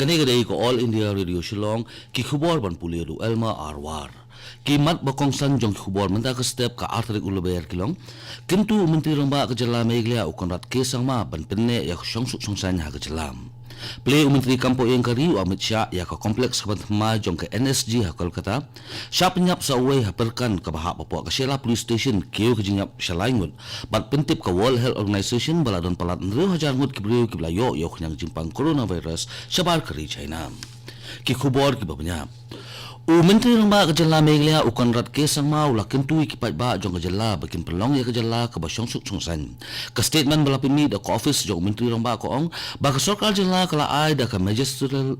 Kani ko All India Radio Shillong ki khubor ban puliru Elma Arwar. Kimat bakongsan jong khubor menta ka step ka artrik uluber kilong. Kintu menteri romba ka jala meglia ukonrat kesang ma ban penne ya songsuk songsan ha ka jalam. Play Menteri Kampo yang kari Amit Shah ya ka kompleks kaban ma jong ka NSG ha Kolkata. Sya penyap sa uwe ha perkan ka bahak Papua ka Shela Police Station keu ka jingap Shalaingut. Bat pentip ka World Health Organization baladon palat nreu hajar ngut ki breu ki blayo yo khnyang jimpang coronavirus sabar kari China. Ki khubor ki babnya. Menteri Rumah Kejala Meglia ukan rat kesang mau lah kentu ikipat ba jong kejala bakin pelong ya kejala ke basong suk songsan. Ke statement belapimi da ke office jong Menteri Rumah ko ong ba ke sorkal jala kala ai da ke magisterial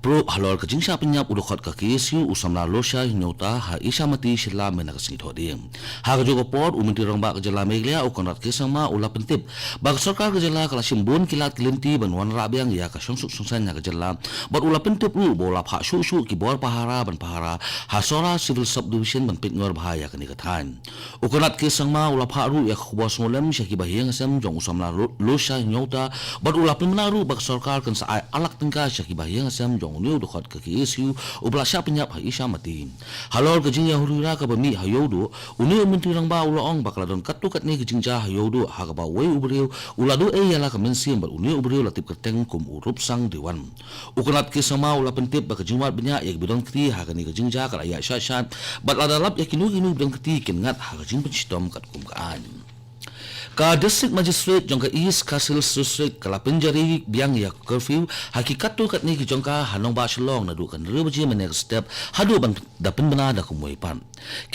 pro halor ke jingsa penyap udukot ka KSU usamla losya nyota ha isya mati sila mena kesing thoding. Ha ke jogo port Menteri Rumah Kejala Meglia ukan rat kesang ma ula pentip ba ke sorkal kejala kala simbun kilat kelenti banwan rabiang ya ke song suk songsan ya kejala bat ula pentip ru bola phak su ki bor pahara ban pahara hasora civil subdivision ban pit ngor bahaya kani kathan ukonat ke sangma ula pharu ya khubor smolem syaki bahiyang asam jong usamla losya nyota bat ula pemenaru bak sarkar kan sa alak tingka syaki bahiyang asam jong new dokhat ke KSU ubla sya penyap ha isya mati halor ke jingya hurira ka bami hayodo uni menteri rang ba ula ong bakla don katu kat ni ke jingja hayodo ha ka ba wei ubreu ula do e yala ka mensim bat uni ubreu latip keteng kum urup sang dewan ukonat ke sangma ula pentip bak jingwat benya ya bidon kti ha kani ka jingja ka ya syat bat ladalap ya kinu bidon kti kin ngat ha ka jing pensitom kat kum kaan ka district magistrate jongka East Castle District kala penjari biang ya curfew hakikat tu kat ni ki jongka hanong ba shlong na du kan rebeji menek step hadu ban dapen bena da kumoi pan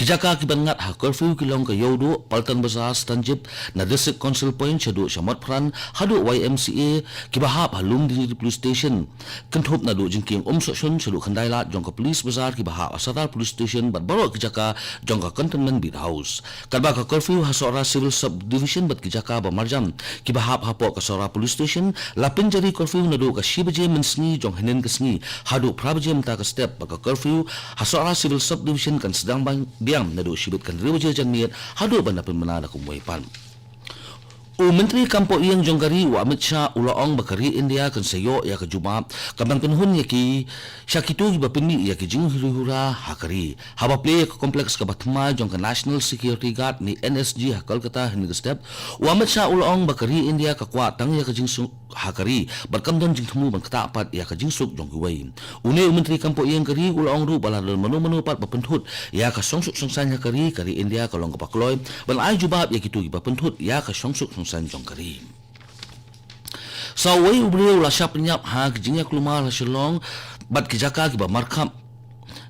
kijaka ki bangat ha curfew kilong ka yodo Paltan Bazaar Stanjip na district council point chadu shamat pran hadu YMCA ki bahap halum di police station kenthop na du jingking shon chadu khandai lat jongka police bazar ki bahap asara police station bat baro kijaka jongka cantonment beat house kadba ka curfew hasora civil subdivision bat kijaka ba marjam ki bahap hapo ka sora police station lapin jari curfew na do ka shibaje mensni jong henen ka sngi hadu prabaje mta ka step ba ka curfew hasora civil subdivision kan sedang bang biang na do shibit kan ribaje jangniat hadu ban napin manada kumoi pan Menteri Kampo Iyang Jonggari wa Amit Shah ulaong bakari India kan sayo ya ka juma kabang penhun ya ki syakitu ba pini ya ki jing hura hakari haba play ka kompleks ka batma jong ka National Security Guard ni NSG ha Kolkata hin step wa Amit Shah ulaong bakari India ka kwa tang ya ka jing hakari berkandon jing thmu ban kata pat ya ka jing suk jong kuwai une Menteri Kampo Iyang kari ulaong ru baladon manu pat ba penthut ya ka songsuk songsan hakari kari India ka long ka pakloi ban ai jubab ya kitu ba penthut ya ka songsuk san jong kari sawai ubreu la syap nyap ha kijingya kluma la shlong bat kijaka ki ba markham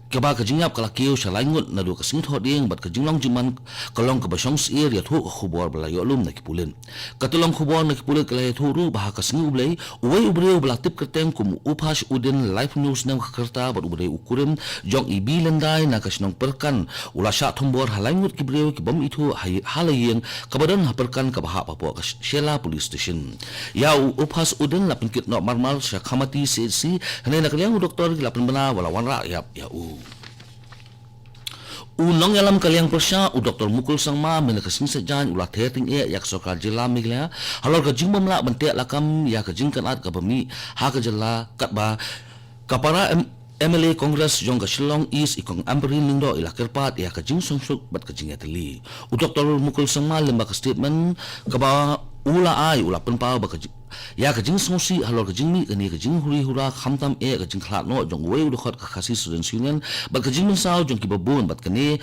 kaba ka jingyap kala kiyo Shalaingut na do ka sing thoding bat ka jinglong jiman kalong ka basong sir ya thu ka khubor bala yo lum na kipulin katulong khubor na kipulit kala thu ru bah ka sing ublei uwei ubreu bala tip kerteng kum uphas udin live news na kerta bat ubreu ukurim jong ibi landai na ka snong perkan ula sya thombor Halaingut ki breu ki bam itu halayeng kabadan haperkan ka bah Papua ka Shela Police Station ya uphas udin la pinkit no marmal sya khamati CC hane na kaliang doktor ki lapan bena wala wanra ya Unong yalam kaliang persya Dr. Mukul Sangma menekasing sejan ulah teting yak sokal jela migla halor ka jing mamla bentek lakam ya ka jing kanat ka bami ha ka jela katba kapara MLA Congress jong ka Shillong East ikong Amberin Lindo ila kerpat ya ka jing songsuk bat ka jing ateli Dr. Mukul Sangma lemba ka statement ka ba ula penpau ba ka ya ka jing songsi halor ka jing mi kani ka jing huri hura khamtam ka jing khlat no jong wei udkhot ka khasi student union bat ka jing mensau jong ki babun bat kani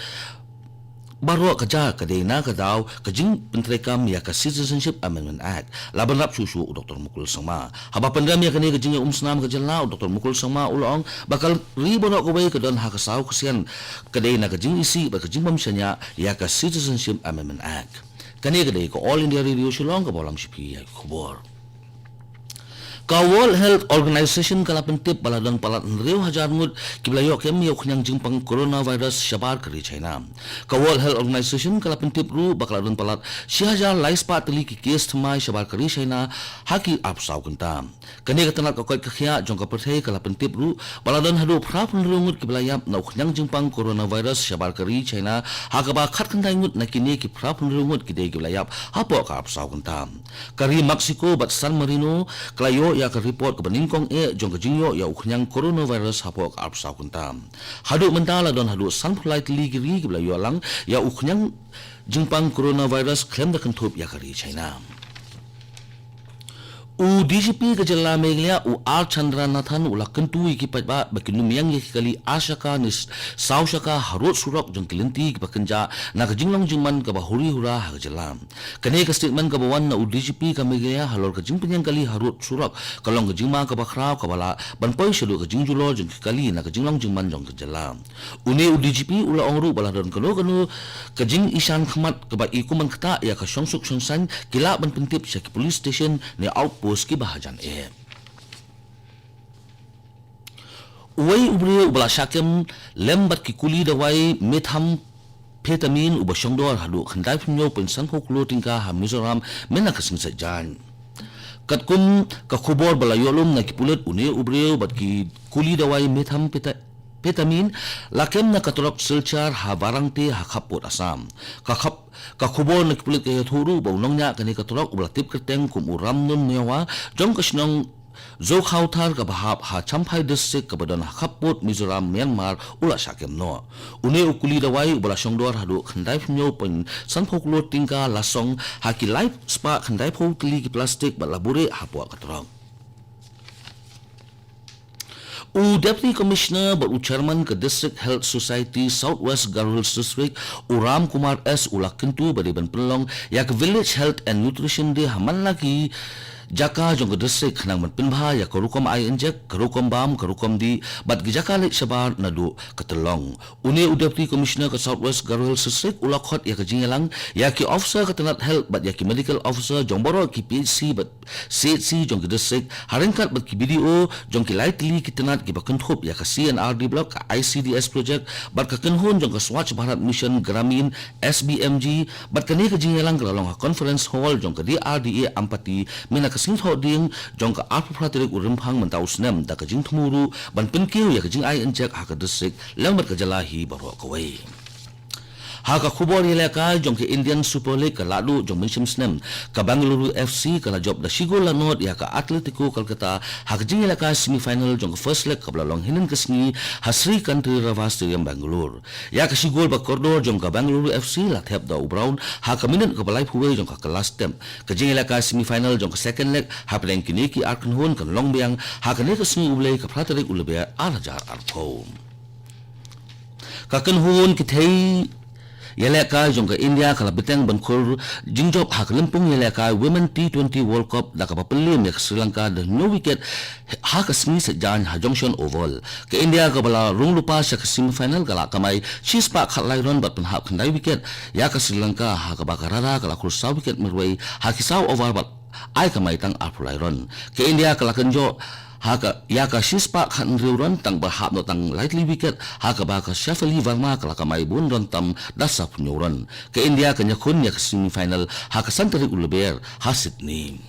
baro ka ja ka deina ka daw ka jing pentrekam ya ka Citizenship Amendment Act laban rap susu Dr. Mukul Sangma haba pendam ya kani ka jing umsnam ka jalla Dr. Mukul Sangma ulong bakal ribono ko wei ka don ha ka saw kasian ka deina ka jing isi bat ka jing mamsanya ya ka Citizenship Amendment Act kani ka dei ko All India Radio Shillong ka bolam sipi ya khubor ka World Health Organization kala pentip baladon palat nreu hajar ngut kiblayo kem yok nyang jingpang coronavirus sabar kari China ka World Health Organization kala pentip ru bakaladon palat si hajar lais patli ki kes thmai sabar kari China haki apsau kenta kani katanat ka koit khia jong ka perthei kala pentip ru baladon hadu phrap nreu ngut kiblayap na nyang jingpang coronavirus sabar kari China hakaba khat kandai ngut na kini ki phrap nreu ngut kidei kiblayap hapo ka apsau kenta kari Mexico bat San Marino klayo jingyo ya ka report ka baningkong jong ka jingyo ya uknyang coronavirus hapo ka arpsaw kuntam hadu mentala don hadu sanpulai ligiri gibla yo lang ya uknyang jingpang coronavirus claim da kan thop ya kari China u DGP ka jalla meglia u R Chandranathan ula kentu iki patba bakinu miang ye kali asaka nis sausaka harut surok jong kilinti ka kenja na ka jinglong jingman ka bahuri hura ha jalla kane ka statement ka bawan na u DGP ka meglia halor ka jingpenyang kali harut surok kalong ka jingma ka bakrao ka bala banpoi shedu ka jingjulo jong kali na ka jinglong jingman jong ka jalla une u DGP ula ongru bala don kanu ka jing isan khmat ka ba ikuman kata ya ka songsuk songsan kila ban pentip sa police station ni outpost ki bahajan uwai ubri ubala syakem lembat ki kuli dawai metham petamin uba syongdor hadu khandai phnyo pensan hoklo tingka ha Mizoram mena kasing sajan katkum ka khobor bala yolum na ki pulet une ubri bat ki kuli dawai metham petamin lakem na katorok silchar ha barangte ha khapot asam ka khobor na kipulit kaya thuru ba unongnya kani katorok ubla tip kerteng kum uram nun mewa jong kasnong zo khauthar ka bahap ha champhai district ka badan ha khapot Mizoram Myanmar ula sakem no une ukuli dawai ubla songdor hadu khandai phmyo pen sanphoklo tingka lasong ha ki life spa khandai phokli ki plastic ba labure ha po katorok Deputy Commissioner baru Chairman ke District Health Society Southwest Girls District Uram Kumar S ulak kentu badi ban pelong ya ke Village Health and Nutrition di haman lagi jaka jong ke district khanang man pinbha ya karukom ai injek karukom bam karukom di bat gijaka lek sabar nadu ketelong une Deputy Commissioner ke Southwest Girls District ulak hot ya ke jingelang ya ki officer ke tenat health bat ya ki medical officer jong boro ki PhD bat CHC jong ke district haringkat bat ki BDO jong ki lightly ki tenat ki bakan thop ya ka CNRD block ka ICDS project bat ka kenhon jong ka Swachh Bharat Mission Gramin SBMG bat kani ka jingelang kalong ha conference hall jong ka DRDA Ampati mina ka sing tho ding jong ka arpu praterik urimphang mentau snem da ka jing thmuru ban pinkiu ya ka jing ai injek ha ka district lambat ka jalahi baro ka wei Haka khubor ilaka jong ke Indian Super League ka ladu jong mention snem ka Bangalore FC ka la job da sigol la not ya ka Atletico Kolkata haka jing ilaka semi-final jong first leg ka blalong hinin kasngi Hasri Country Rava Stadium Bangalore ya ka sigol ba koridor jong ka Bangalore FC la thep da brown haka minute ka balai phuwe jong ka last tem ka jing ilaka semi-final jong ka second leg haplen kini ki arkan hon kan longbiang haka ne kasngi ublei ka praterik ulbe arajar arpom ka kan hon ki thei Yelaka jong ka India kala beteng bankhur jingjob hak lempung yelaka Women T20 World Cup da ka papelim ya Sri Lanka the no wicket hak smi se jan ha Junction Oval ke India ka bala rung lupa sa semi final kala kamai chispa khatlai ron bat pen hak khandai wicket ya ka Sri Lanka ha ka bakarara kala kur sa wicket merwei ha kisau over bat ai kamai tang apulai ron ke India kala kenjo haka ya ka shispa khan riuran tang berhap no tang lightly wicket haka ba ka Shafali Verma kala kamai bun ron tam dasa punyuran ke India ka nyakun ya semi final haka santari ulber ha Sydney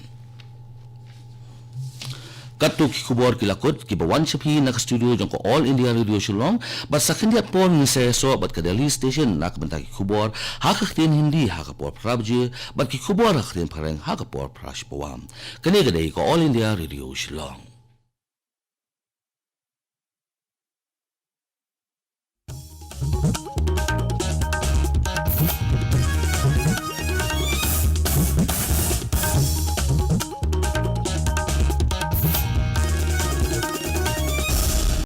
katu ki kubor ki lakot ki bawan chapi na studio jong ko All India Radio Shillong bat sakhindia pon ni se so bat ka Delhi station nak banta ki kubor haka khtin Hindi haka por prabje bat ki kubor khtin phareng haka por prash pawam kane gade ko All India Radio Shillong